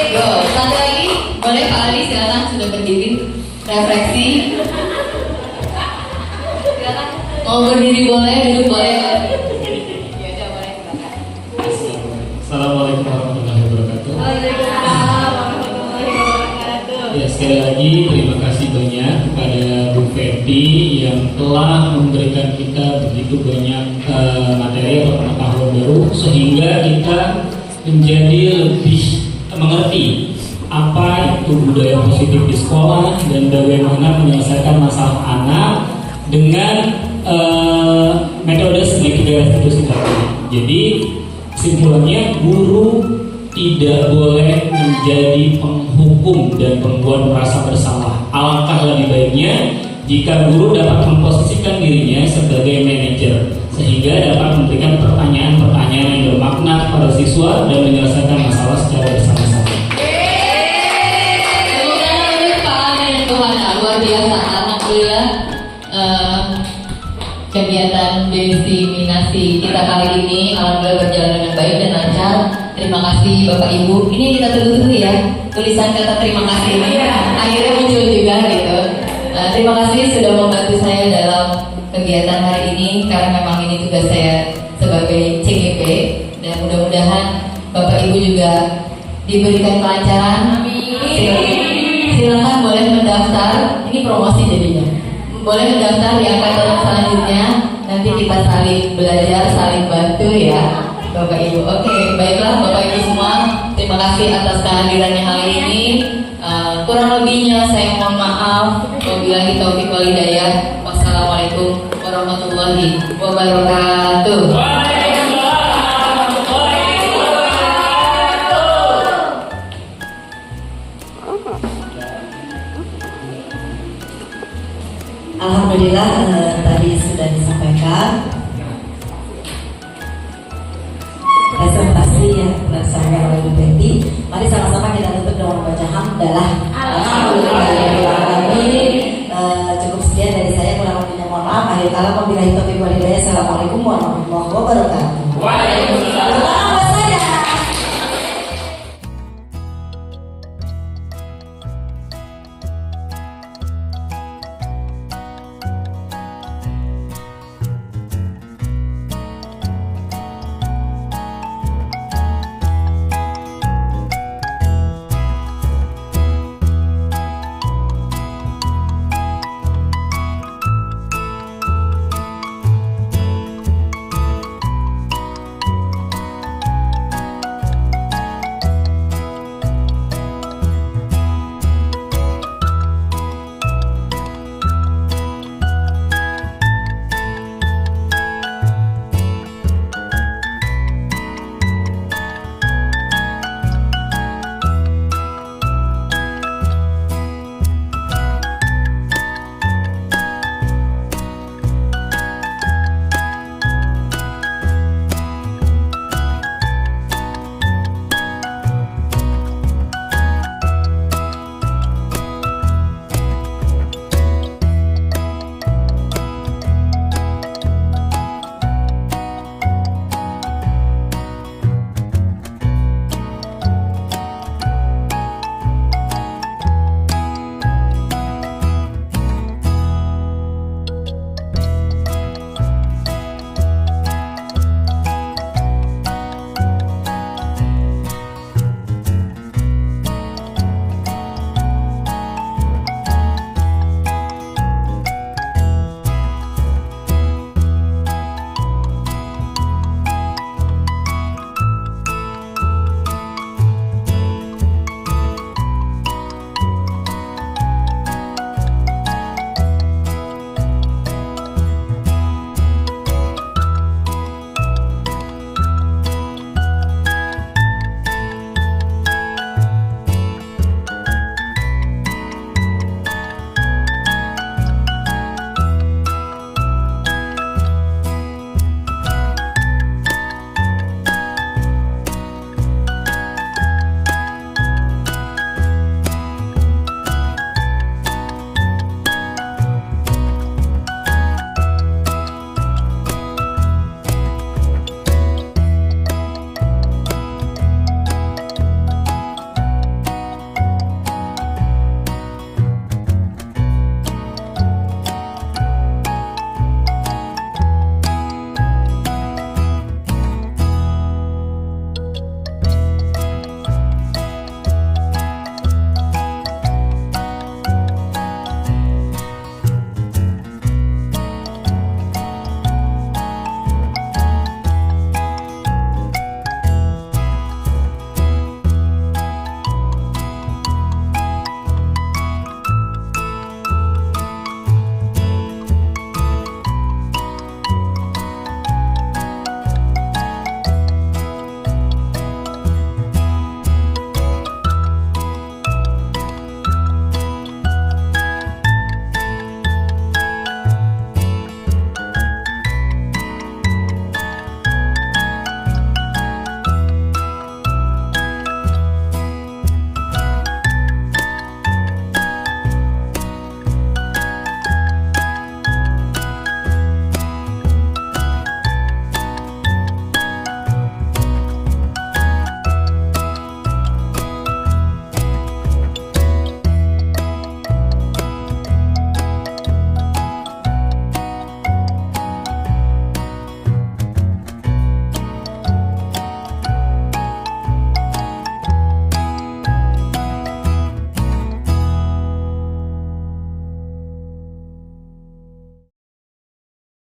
Yo, satu lagi, boleh Pak Ali, silakan sudah berdiri refleksi. Silakan. Mau berdiri boleh, duduk boleh. Ya udah boleh, silakan. Assalamualaikum warahmatullahi wabarakatuh. Waalaikumsalam warahmatullahi wabarakatuh. Ya, sekali lagi terima kasih banyak kepada Bu Feby yang telah memberikan kita begitu banyak materi atau pengetahuan baru sehingga kita menjadi lebih mengerti apa itu budaya positif di sekolah dan bagaimana menyelesaikan masalah anak dengan metode segitiga restitusi tadi. Jadi kesimpulannya, guru tidak boleh menjadi penghukum dan pembuat merasa bersalah. Alangkah lebih baiknya jika guru dapat memposisikan dirinya sebagai manajer sehingga dapat memberikan pertanyaan-pertanyaan yang bermakna kepada siswa dan menyelesaikan masalah secara bersama-sama. Luar biasa, alhamdulillah. Kegiatan diseminasi kita kali ini alhamdulillah berjalan dengan baik dan lancar. Terima kasih Bapak Ibu. Ini kita tunggu-tunggu ya, tulisan kata terima kasih ini akhirnya muncul juga gitu. Terima kasih sudah membantu saya dalam kegiatan hari ini, karena memang ini tugas saya sebagai CGP, dan mudah-mudahan Bapak Ibu juga diberikan kelancaran. Amin. silakan boleh mendaftar. Ini promosi jadinya. Boleh mendaftar di angkatan selanjutnya. Nanti kita saling belajar, saling bantu ya, Bapak Ibu. Oke, baiklah Bapak Ibu semua. Terima kasih atas kehadirannya hari ini. Kurang lebihnya saya mohon maaf. Wabillahi taufiq wal hidayah. Wassalamualaikum warahmatullahi wabarakatuh. Alhamdulillah tadi sudah disampaikan presentasi yang dilaksanakan oleh Bu Betty. Mari sama-sama kita tutup dengan membaca hamdalah. Alhamdulillahirobbilalamin. Cukup sekian dari saya, kurang lebihnya mohon maaf. Akhir kala wabillahi taufiq wal hidayah. Assalamualaikum warahmatullahi wabarakatuh.